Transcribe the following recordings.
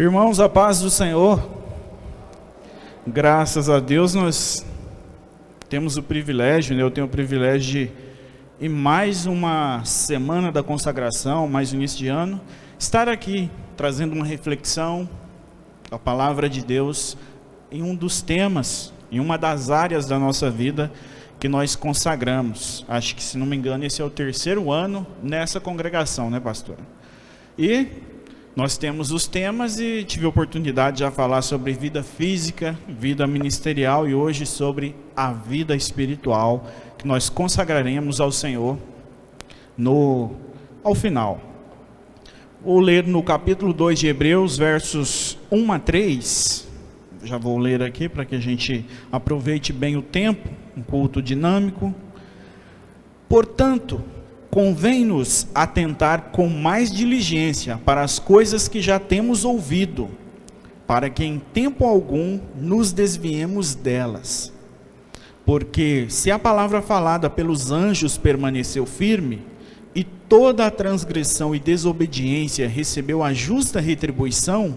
Irmãos, a paz do Senhor. Graças a Deus nós temos o privilégio, eu tenho o privilégio de, em mais uma semana da consagração, mais um início de ano, estar aqui trazendo uma reflexão da palavra de Deus em um dos temas, em uma das áreas da nossa vida que nós consagramos. Acho que, se não me engano, esse é o 3º ano nessa congregação, né, pastor? E nós temos os temas e tive a oportunidade de já falar sobre vida física, vida ministerial e hoje sobre a vida espiritual que nós consagraremos ao Senhor ao final. Vou ler no capítulo 2 de Hebreus, versos 1 a 3. Já vou ler aqui para que a gente aproveite bem o tempo, um culto dinâmico. Portanto, convém-nos atentar com mais diligência para as coisas que já temos ouvido, para que em tempo algum nos desviemos delas. Porque se a palavra falada pelos anjos permaneceu firme, e toda a transgressão e desobediência recebeu a justa retribuição,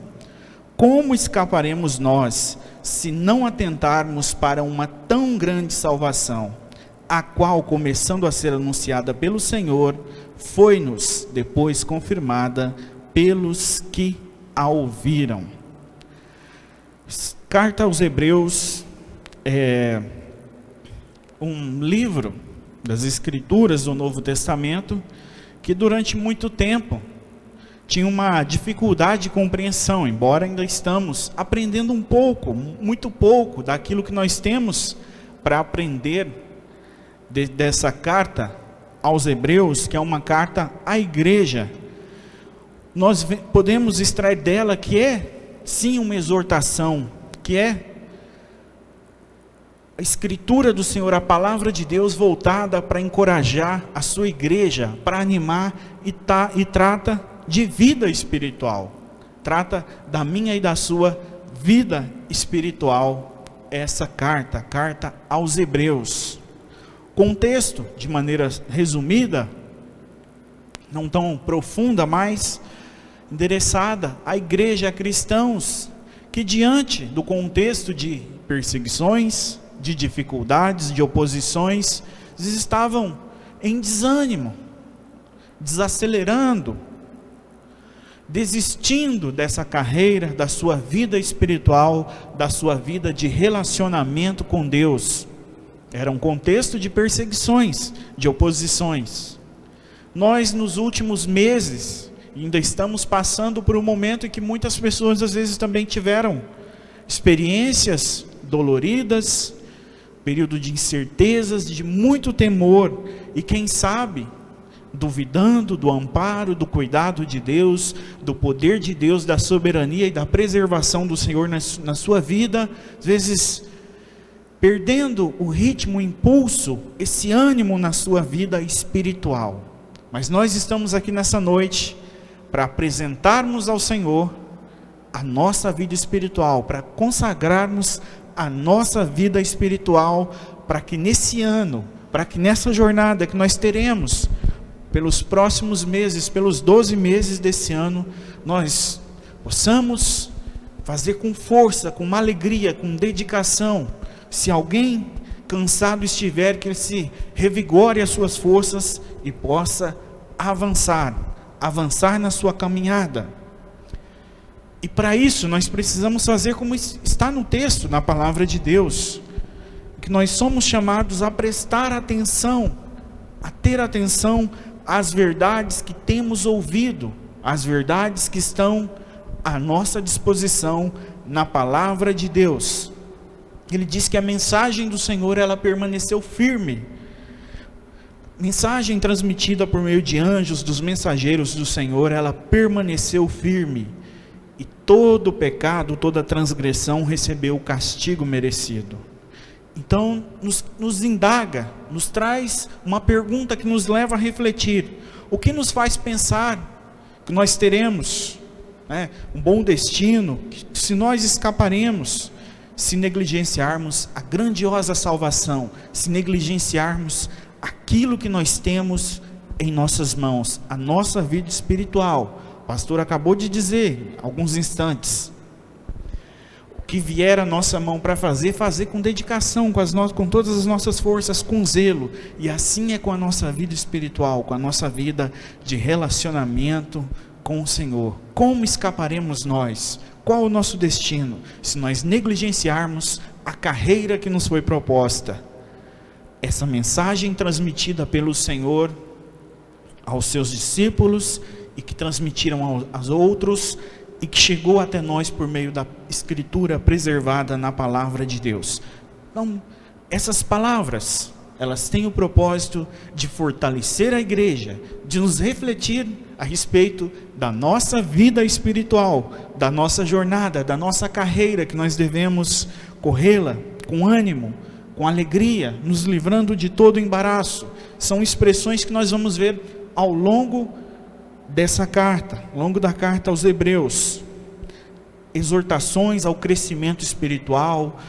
como escaparemos nós, se não atentarmos para uma tão grande salvação, a qual, começando a ser anunciada pelo Senhor, foi-nos depois confirmada pelos que a ouviram. Carta aos Hebreus é um livro das Escrituras do Novo Testamento que durante muito tempo tinha uma dificuldade de compreensão, embora ainda estamos aprendendo um pouco, muito pouco daquilo que nós temos para aprender dessa carta aos Hebreus, que é uma carta à igreja. Nós podemos extrair dela que é sim uma exortação, que é a escritura do Senhor, a palavra de Deus voltada para encorajar a sua igreja, para animar e trata de vida espiritual, trata da minha e da sua vida espiritual, essa carta aos Hebreus. Contexto, de maneira resumida, não tão profunda, mas endereçada à igreja, a cristãos, que diante do contexto de perseguições, de dificuldades, de oposições, eles estavam em desânimo, desacelerando, desistindo dessa carreira, da sua vida espiritual, da sua vida de relacionamento com Deus. Era um contexto de perseguições, de oposições. Nós, nos últimos meses, ainda estamos passando por um momento em que muitas pessoas, às vezes, também tiveram experiências doloridas, período de incertezas, de muito temor, e quem sabe, duvidando do amparo, do cuidado de Deus, do poder de Deus, da soberania e da preservação do Senhor na sua vida, às vezes perdendo o ritmo, o impulso, esse ânimo na sua vida espiritual. Mas nós estamos aqui nessa noite para apresentarmos ao Senhor a nossa vida espiritual, para consagrarmos a nossa vida espiritual, para que nesse ano, para que nessa jornada que nós teremos, pelos próximos meses, pelos 12 meses desse ano, nós possamos fazer com força, com uma alegria, com dedicação. Se alguém cansado estiver, que ele se revigore as suas forças e possa avançar na sua caminhada. E para isso nós precisamos fazer como está no texto, na palavra de Deus, que nós somos chamados a prestar atenção, a ter atenção às verdades que temos ouvido, às verdades que estão à nossa disposição na palavra de Deus. Ele diz que a mensagem do Senhor, ela permaneceu firme. Mensagem transmitida por meio de anjos, dos mensageiros do Senhor, ela permaneceu firme. E todo pecado, toda transgressão recebeu o castigo merecido. Então, nos indaga, nos traz uma pergunta que nos leva a refletir. O que nos faz pensar que nós teremos um bom destino, se nós escaparemos, se negligenciarmos a grandiosa salvação, se negligenciarmos aquilo que nós temos em nossas mãos, a nossa vida espiritual, O pastor acabou de dizer, alguns instantes, o que vier à nossa mão para fazer com dedicação, com todas as nossas forças, com zelo. E assim é com a nossa vida espiritual, com a nossa vida de relacionamento com o Senhor. Como escaparemos nós? Qual o nosso destino se nós negligenciarmos a carreira que nos foi proposta? Essa mensagem transmitida pelo Senhor aos seus discípulos e que transmitiram aos outros e que chegou até nós por meio da Escritura preservada na Palavra de Deus. Então, essas palavras, elas têm o propósito de fortalecer a igreja, de nos refletir a respeito da nossa vida espiritual, da nossa jornada, da nossa carreira, que nós devemos corrê-la com ânimo, com alegria, nos livrando de todo embaraço. São expressões que nós vamos ver ao longo dessa carta, ao longo da carta aos Hebreus. Exortações ao crescimento espiritual,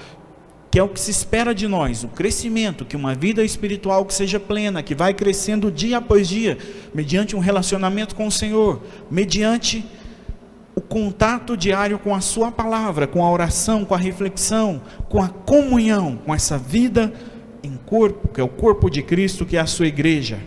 que é o que se espera de nós, o crescimento, que uma vida espiritual que seja plena, que vai crescendo dia após dia, mediante um relacionamento com o Senhor, mediante o contato diário com a sua palavra, com a oração, com a reflexão, com a comunhão, com essa vida em corpo, que é o corpo de Cristo, que é a sua igreja.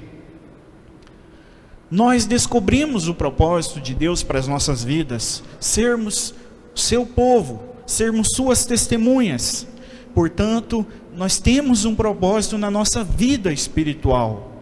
Nós descobrimos o propósito de Deus para as nossas vidas, sermos seu povo, sermos suas testemunhas. Portanto, nós temos um propósito na nossa vida espiritual.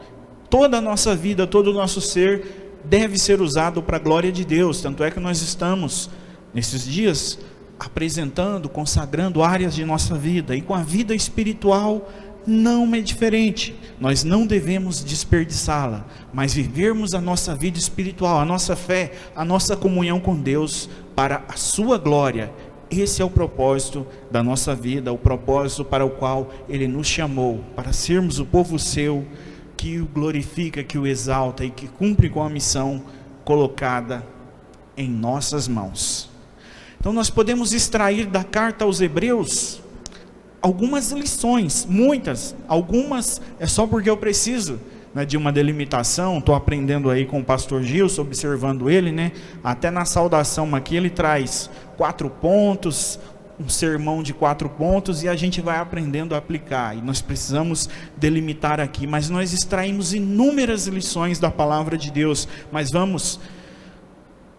Toda a nossa vida, todo o nosso ser deve ser usado para a glória de Deus. Tanto é que nós estamos, nesses dias, apresentando, consagrando áreas de nossa vida. E com a vida espiritual não é diferente. Nós não devemos desperdiçá-la, mas vivermos a nossa vida espiritual, a nossa fé, a nossa comunhão com Deus para a sua glória. Esse é o propósito da nossa vida, o propósito para o qual Ele nos chamou, para sermos o povo seu, que o glorifica, que o exalta e que cumpre com a missão colocada em nossas mãos. Então nós podemos extrair da carta aos Hebreus algumas lições, muitas, algumas é só porque eu preciso, né, de uma delimitação. Estou aprendendo aí com o pastor Gilson, observando ele, né, até na saudação aqui ele traz 4 pontos, um sermão de 4 pontos, e a gente vai aprendendo a aplicar, e nós precisamos delimitar aqui, mas nós extraímos inúmeras lições da palavra de Deus, mas vamos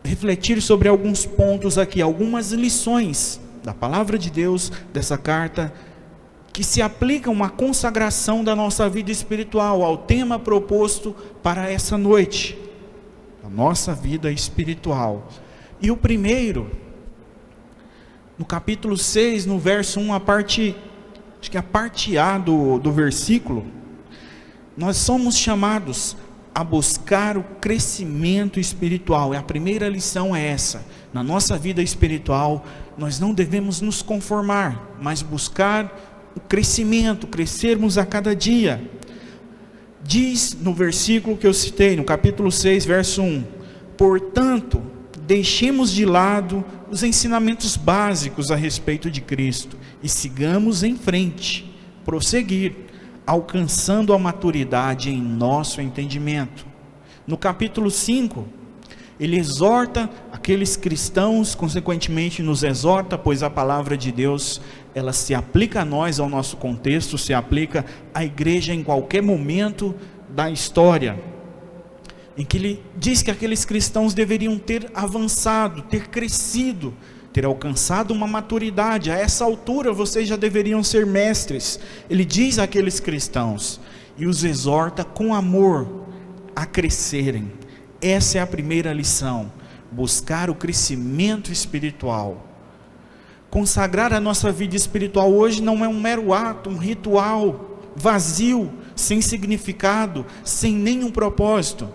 refletir sobre alguns pontos aqui, algumas lições da palavra de Deus, dessa carta, que se aplicam à consagração da nossa vida espiritual, ao tema proposto para essa noite, a nossa vida espiritual. E o primeiro, no capítulo 6, no verso 1, acho que a parte A do versículo, nós somos chamados a buscar o crescimento espiritual. E a primeira lição é essa: na nossa vida espiritual, nós não devemos nos conformar, mas buscar o crescimento, crescermos a cada dia. Diz no versículo que eu citei, no capítulo 6, verso 1: portanto, deixemos de lado os ensinamentos básicos a respeito de Cristo e sigamos em frente, prosseguir, alcançando a maturidade em nosso entendimento. No capítulo 5, ele exorta aqueles cristãos, consequentemente nos exorta, pois a palavra de Deus, ela se aplica a nós, ao nosso contexto, se aplica à igreja em qualquer momento da história, em que ele diz que aqueles cristãos deveriam ter avançado, ter crescido, ter alcançado uma maturidade. A essa altura vocês já deveriam ser mestres. Ele diz àqueles cristãos e os exorta com amor a crescerem. Essa é a primeira lição: buscar o crescimento espiritual. Consagrar a nossa vida espiritual hoje não é um mero ato, um ritual vazio, sem significado, sem nenhum propósito.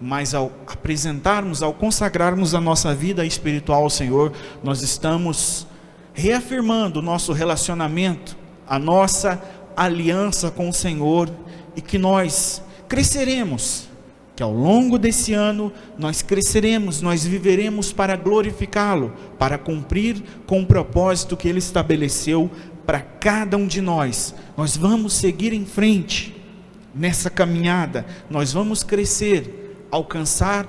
Mas ao apresentarmos, ao consagrarmos a nossa vida espiritual ao Senhor, nós estamos reafirmando o nosso relacionamento, a nossa aliança com o Senhor, e que nós cresceremos, que ao longo desse ano nós cresceremos, nós viveremos para glorificá-lo, para cumprir com o propósito que Ele estabeleceu para cada um de nós. Nós vamos seguir em frente nessa caminhada, nós vamos crescer, alcançar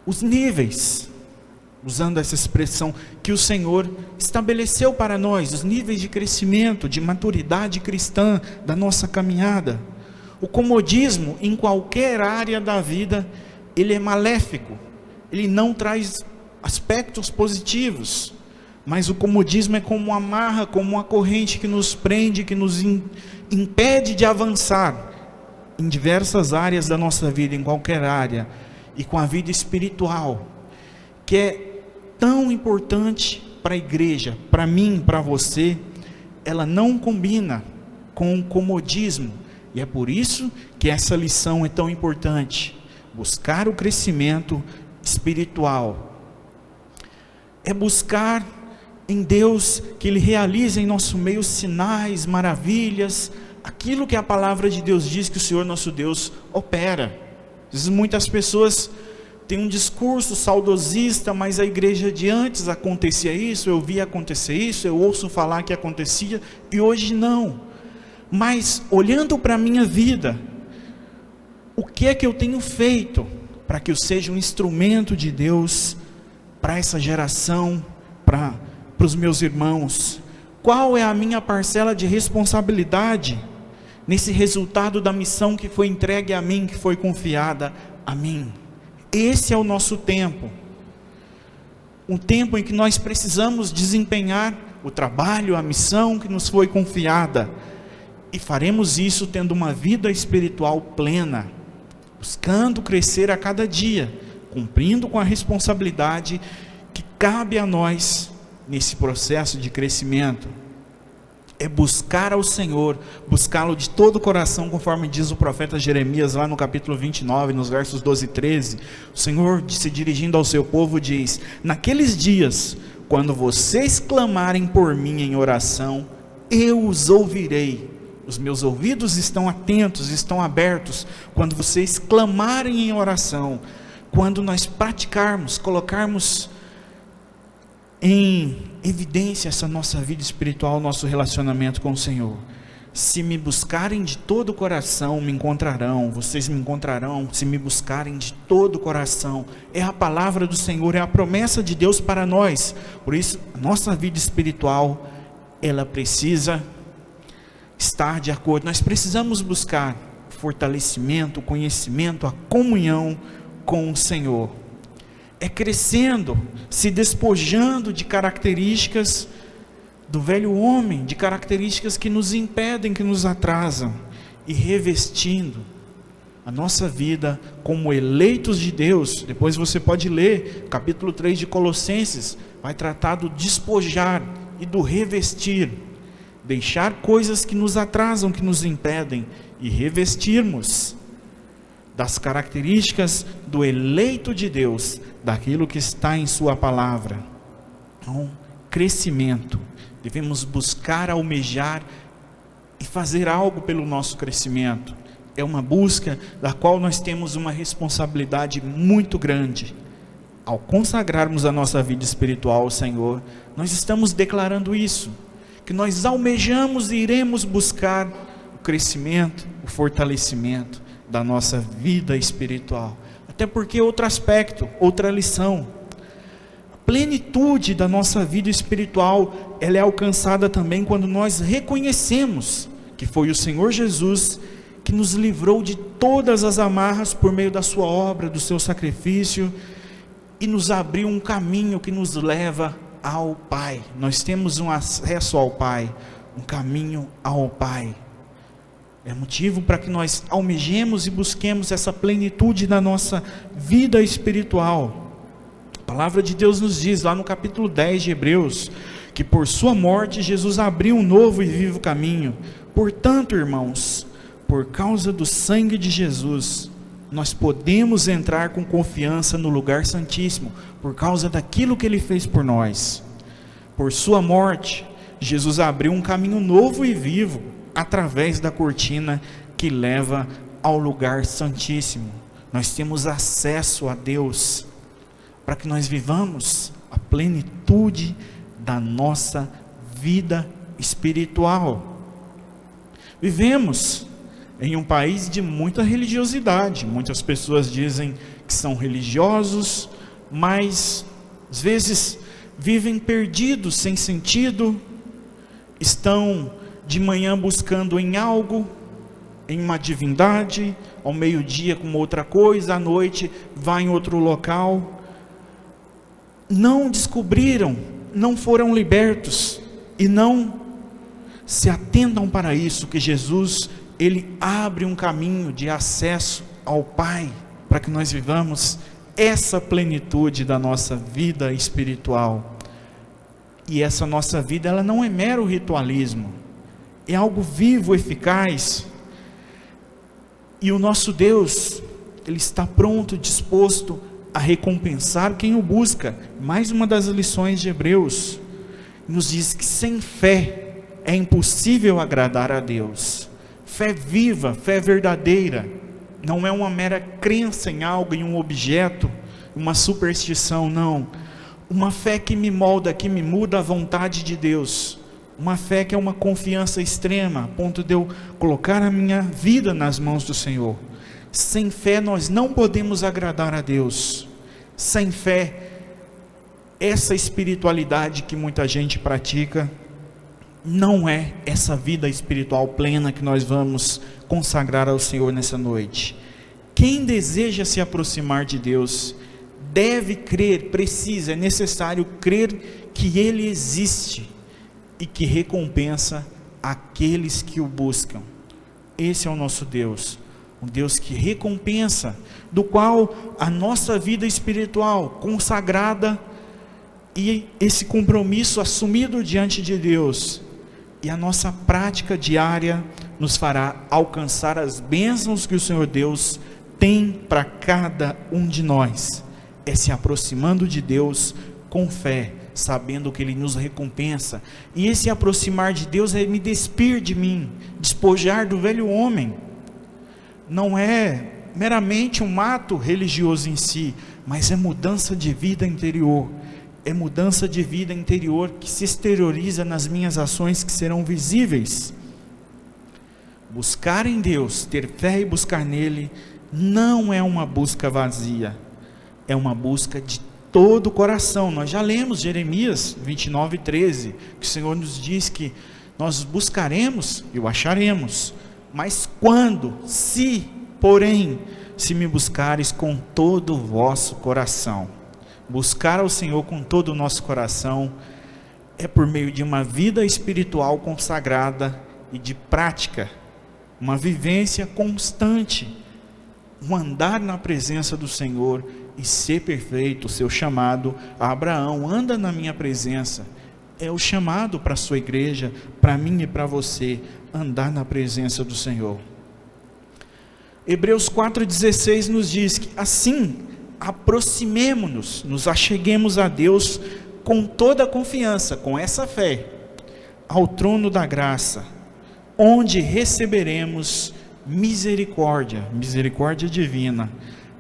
os níveis, usando essa expressão, que o Senhor estabeleceu para nós, os níveis de crescimento, de maturidade cristã da nossa caminhada. O comodismo em qualquer área da vida, ele é maléfico, ele não traz aspectos positivos, mas o comodismo é como uma amarra, como uma corrente que nos prende, que nos impede de avançar em diversas áreas da nossa vida, em qualquer área, e com a vida espiritual, que é tão importante para a igreja, para mim, para você. Ela não combina com o comodismo, e é por isso que essa lição é tão importante. Buscar o crescimento espiritual é buscar em Deus que Ele realize em nosso meio sinais, maravilhas, aquilo que a palavra de Deus diz que o Senhor nosso Deus opera. Às vezes muitas pessoas têm um discurso saudosista, mas a igreja de antes acontecia isso, eu vi acontecer isso, eu ouço falar que acontecia, e hoje não. Mas olhando para a minha vida, o que é que eu tenho feito para que eu seja um instrumento de Deus para essa geração, para os meus irmãos? Qual é a minha parcela de responsabilidade nesse resultado da missão que foi entregue a mim, que foi confiada a mim? Esse é o nosso tempo, um tempo em que nós precisamos desempenhar o trabalho, a missão que nos foi confiada, e faremos isso tendo uma vida espiritual plena, buscando crescer a cada dia, cumprindo com a responsabilidade que cabe a nós nesse processo de crescimento. É buscar ao Senhor, buscá-lo de todo o coração, conforme diz o profeta Jeremias lá no capítulo 29, nos versos 12 e 13. O Senhor, se dirigindo ao seu povo, diz: naqueles dias, quando vocês clamarem por mim em oração, eu os ouvirei. Os meus ouvidos estão atentos, estão abertos, quando vocês clamarem em oração. Quando nós praticarmos, colocarmos em evidência essa nossa vida espiritual, nosso relacionamento com o Senhor. Se me buscarem de todo o coração, me encontrarão. Vocês me encontrarão se me buscarem de todo o coração. É a palavra do Senhor, é a promessa de Deus para nós. Por isso, a nossa vida espiritual, ela precisa estar de acordo. Nós precisamos buscar fortalecimento, conhecimento, a comunhão com o Senhor. É crescendo, se despojando de características do velho homem, de características que nos impedem, que nos atrasam, e revestindo a nossa vida como eleitos de Deus. Depois você pode ler, capítulo 3 de Colossenses, vai tratar do despojar e do revestir, deixar coisas que nos atrasam, que nos impedem, e revestirmos das características do eleito de Deus, daquilo que está em sua palavra. Então, crescimento, devemos buscar, almejar e fazer algo pelo nosso crescimento. É uma busca da qual nós temos uma responsabilidade muito grande. Ao consagrarmos a nossa vida espiritual ao Senhor, nós estamos declarando isso, que nós almejamos e iremos buscar o crescimento, o fortalecimento da nossa vida espiritual. Até porque outro aspecto, outra lição, a plenitude da nossa vida espiritual, ela é alcançada também quando nós reconhecemos que foi o Senhor Jesus que nos livrou de todas as amarras por meio da sua obra, do seu sacrifício, e nos abriu um caminho que nos leva ao Pai. Nós temos um acesso ao Pai, um caminho ao Pai. É motivo para que nós almejemos e busquemos essa plenitude na nossa vida espiritual. A palavra de Deus nos diz lá no capítulo 10 de Hebreus, que por sua morte Jesus abriu um novo e vivo caminho. Portanto, irmãos, por causa do sangue de Jesus, nós podemos entrar com confiança no lugar santíssimo, por causa daquilo que Ele fez por nós. Por sua morte, Jesus abriu um caminho novo e vivo, através da cortina que leva ao lugar santíssimo. Nós temos acesso a Deus, para que nós vivamos a plenitude da nossa vida espiritual. Vivemos em um país de muita religiosidade. Muitas pessoas dizem que são religiosos, mas às vezes vivem perdidos, sem sentido, estão de manhã buscando em algo, em uma divindade, ao meio-dia com outra coisa, à noite vai em outro local. Não descobriram, não foram libertos e não se atentam para isso, que Jesus, Ele abre um caminho de acesso ao Pai, para que nós vivamos essa plenitude da nossa vida espiritual. E essa nossa vida, ela não é mero ritualismo, é algo vivo, eficaz. E o nosso Deus, Ele está pronto, disposto a recompensar quem o busca. Mais uma das lições de Hebreus nos diz que sem fé é impossível agradar a Deus. Fé viva, fé verdadeira, não é uma mera crença em algo, em um objeto, uma superstição, não. Uma fé que me molda, que me muda a vontade de Deus. Uma fé que é uma confiança extrema, a ponto de eu colocar a minha vida nas mãos do Senhor. Sem fé nós não podemos agradar a Deus. Sem fé, essa espiritualidade que muita gente pratica, não é essa vida espiritual plena que nós vamos consagrar ao Senhor nessa noite. Quem deseja se aproximar de Deus, deve crer, precisa, é necessário crer que Ele existe e que recompensa aqueles que o buscam. Esse é o nosso Deus, um Deus que recompensa, do qual a nossa vida espiritual consagrada e esse compromisso assumido diante de Deus e a nossa prática diária nos fará alcançar as bênçãos que o Senhor Deus tem para cada um de nós. É se aproximando de Deus com fé, sabendo que Ele nos recompensa. E esse aproximar de Deus é me despir de mim, despojar do velho homem. Não é meramente um ato religioso em si, mas é mudança de vida interior. É mudança de vida interior que se exterioriza nas minhas ações, que serão visíveis. Buscar em Deus, ter fé e buscar nele, não é uma busca vazia, é uma busca de todo o coração. Nós já lemos Jeremias 29:13, que o Senhor nos diz que nós buscaremos e o acharemos. Mas quando, porém, se me buscares com todo o vosso coração. Buscar ao Senhor com todo o nosso coração é por meio de uma vida espiritual consagrada e de prática, uma vivência constante, um andar na presença do Senhor e ser perfeito. O seu chamado a Abraão, anda na minha presença, é o chamado para a sua igreja, para mim e para você, andar na presença do Senhor. Hebreus 4:16 nos diz que assim, aproximemo-nos, nos acheguemos a Deus com toda a confiança, com essa fé, ao trono da graça, onde receberemos misericórdia divina,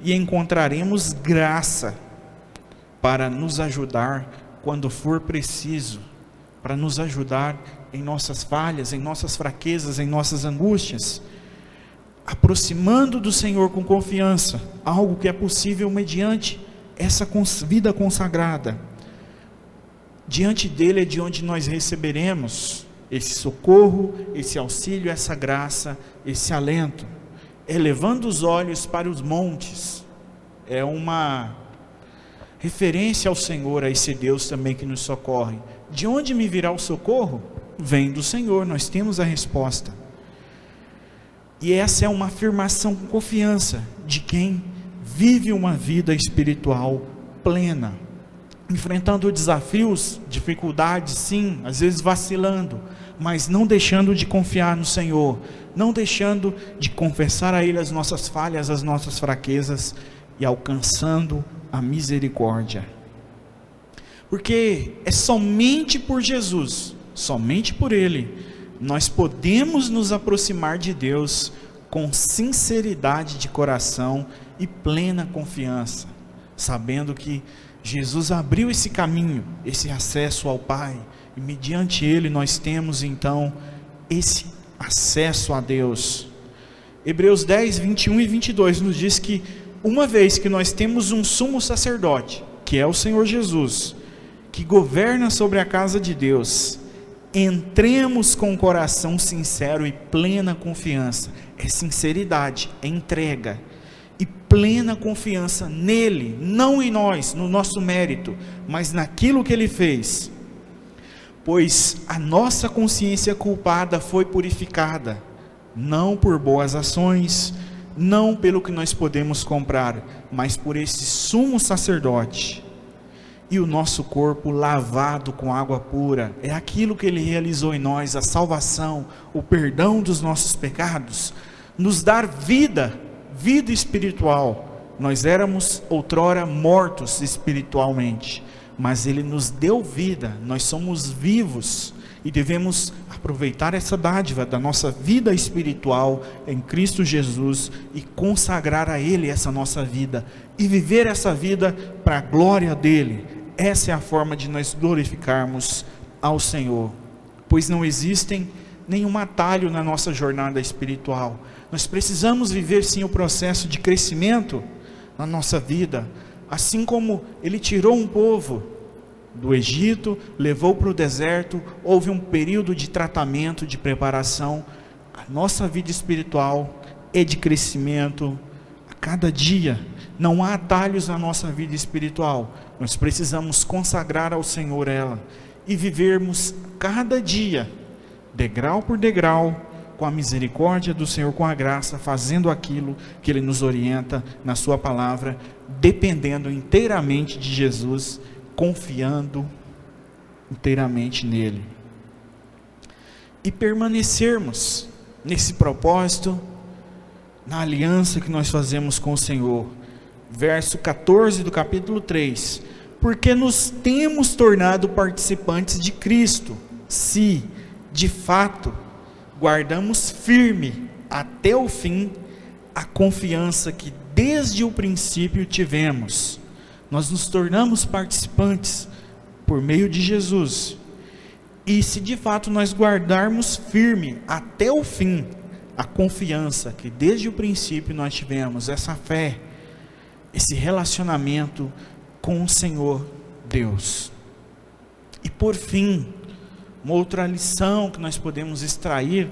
e encontraremos graça para nos ajudar quando for preciso, para nos ajudar em nossas falhas, em nossas fraquezas, em nossas angústias. Aproximando do Senhor com confiança, algo que é possível mediante essa vida consagrada. Diante dele é de onde nós receberemos esse socorro, esse auxílio, essa graça, esse alento. Elevando os olhos para os montes, é uma referência ao Senhor, a esse Deus também que nos socorre. De onde me virá o socorro? Vem do Senhor, nós temos a resposta. E essa é uma afirmação com confiança de quem vive uma vida espiritual plena, enfrentando desafios, dificuldades, sim, às vezes vacilando, mas não deixando de confiar no Senhor, não deixando de confessar a Ele as nossas falhas, as nossas fraquezas, e alcançando a misericórdia. Porque é somente por Jesus, somente por Ele, nós podemos nos aproximar de Deus com sinceridade de coração e plena confiança, sabendo que Jesus abriu esse caminho, esse acesso ao Pai, e mediante Ele nós temos então esse acesso a Deus. Hebreus 10, 21 e 22 nos diz que uma vez que nós temos um sumo sacerdote, que é o Senhor Jesus, que governa sobre a casa de Deus, entremos com o coração sincero e plena confiança. É sinceridade, é entrega e plena confiança nele, não em nós, no nosso mérito, mas naquilo que ele fez, pois a nossa consciência culpada foi purificada, não por boas ações, não pelo que nós podemos comprar, mas por esse sumo sacerdote, e o nosso corpo lavado com água pura. É aquilo que ele realizou em nós, a salvação, o perdão dos nossos pecados, nos dar vida espiritual. Nós éramos outrora mortos espiritualmente, mas ele nos deu vida, nós somos vivos e devemos aproveitar essa dádiva da nossa vida espiritual em Cristo Jesus e consagrar a ele essa nossa vida e viver essa vida para a glória dele. Essa é a forma de nós glorificarmos ao Senhor, pois não existem nenhum atalho na nossa jornada espiritual. Nós precisamos viver sim o processo de crescimento na nossa vida, assim como ele tirou um povo do Egito, levou para o deserto, houve um período de tratamento, de preparação. A nossa vida espiritual é de crescimento a cada dia. Não há atalhos na nossa vida espiritual. Nós precisamos consagrar ao Senhor ela e vivermos cada dia, degrau por degrau, com a misericórdia do Senhor, com a graça, fazendo aquilo que ele nos orienta na sua palavra, dependendo inteiramente de Jesus, confiando inteiramente nele, e permanecermos nesse propósito, na aliança que nós fazemos com o Senhor. Verso 14 do capítulo 3, porque nos temos tornado participantes de Cristo, se de fato guardamos firme até o fim a confiança que desde o princípio tivemos. Nós nos tornamos participantes por meio de Jesus, e se de fato nós guardarmos firme até o fim a confiança que desde o princípio nós tivemos, essa fé, esse relacionamento com o Senhor Deus. E por fim, uma outra lição que nós podemos extrair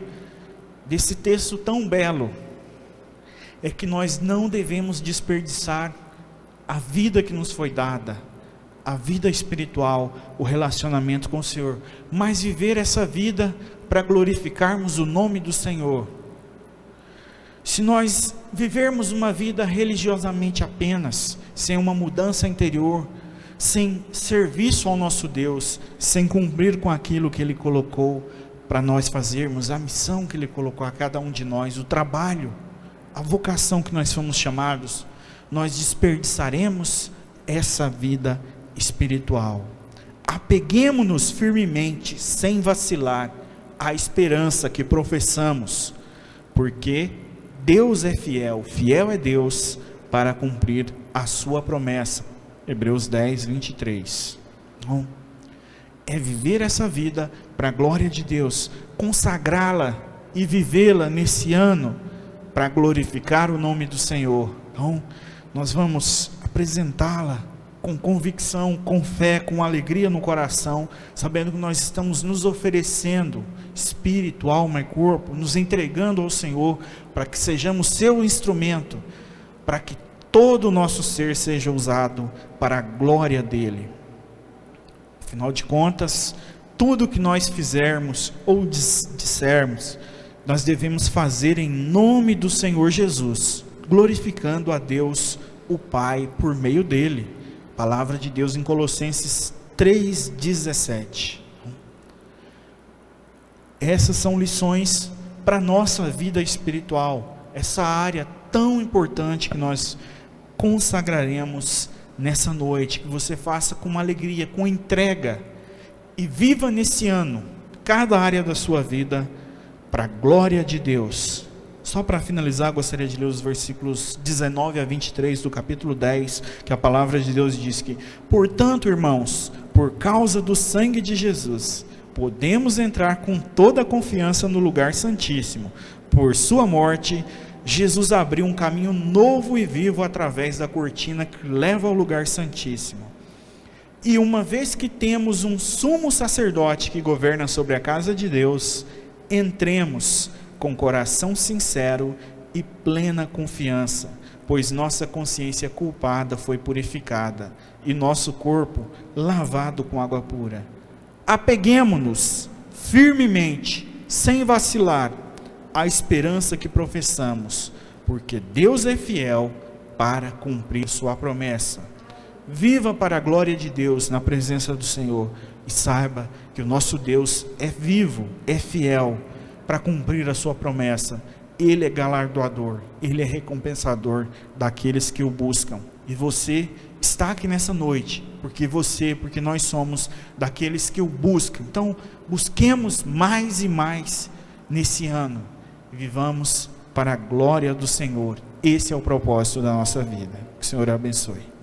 desse texto tão belo, é que nós não devemos desperdiçar a vida que nos foi dada, a vida espiritual, o relacionamento com o Senhor, mas viver essa vida para glorificarmos o nome do Senhor. Se nós vivermos uma vida religiosamente apenas, sem uma mudança interior, sem serviço ao nosso Deus, sem cumprir com aquilo que Ele colocou para nós fazermos, a missão que Ele colocou a cada um de nós, o trabalho, a vocação que nós fomos chamados, nós desperdiçaremos essa vida espiritual. Apeguemo-nos firmemente, sem vacilar, à esperança que professamos, porque Deus é fiel, fiel é Deus para cumprir a sua promessa. Hebreus 10, 23. Então, é viver essa vida para a glória de Deus, consagrá-la e vivê-la nesse ano para glorificar o nome do Senhor. Então, nós vamos apresentá-la com convicção, com fé, com alegria no coração, sabendo que nós estamos nos oferecendo, espírito, alma e corpo, nos entregando ao Senhor, para que sejamos seu instrumento, para que todo o nosso ser seja usado para a glória dEle. Afinal de contas, tudo que nós fizermos ou dissermos, nós devemos fazer em nome do Senhor Jesus, glorificando a Deus, o Pai, por meio dEle. Palavra de Deus em Colossenses 3,17. Essas são lições para a nossa vida espiritual, essa área tão importante que nós consagraremos nessa noite, que você faça com alegria, com entrega, e viva nesse ano, cada área da sua vida, para a glória de Deus. Só para finalizar, gostaria de ler os versículos 19 a 23 do capítulo 10, que a palavra de Deus diz que: portanto, irmãos, por causa do sangue de Jesus, podemos entrar com toda a confiança no lugar santíssimo, por sua morte, Jesus abriu um caminho novo e vivo através da cortina que leva ao lugar santíssimo. E uma vez que temos um sumo sacerdote que governa sobre a casa de Deus, entremos com coração sincero e plena confiança, pois nossa consciência culpada foi purificada e nosso corpo lavado com água pura. Apeguemo-nos firmemente, sem vacilar, à esperança que professamos, porque Deus é fiel para cumprir sua promessa. Viva para a glória de Deus na presença do Senhor e saiba que o nosso Deus é vivo, é fiel para cumprir a sua promessa. Ele é galardoador, Ele é recompensador daqueles que o buscam. E você está aqui nessa noite, porque nós somos daqueles que o buscam. Então, busquemos mais e mais nesse ano. Vivamos para a glória do Senhor. Esse é o propósito da nossa vida. Que o Senhor abençoe.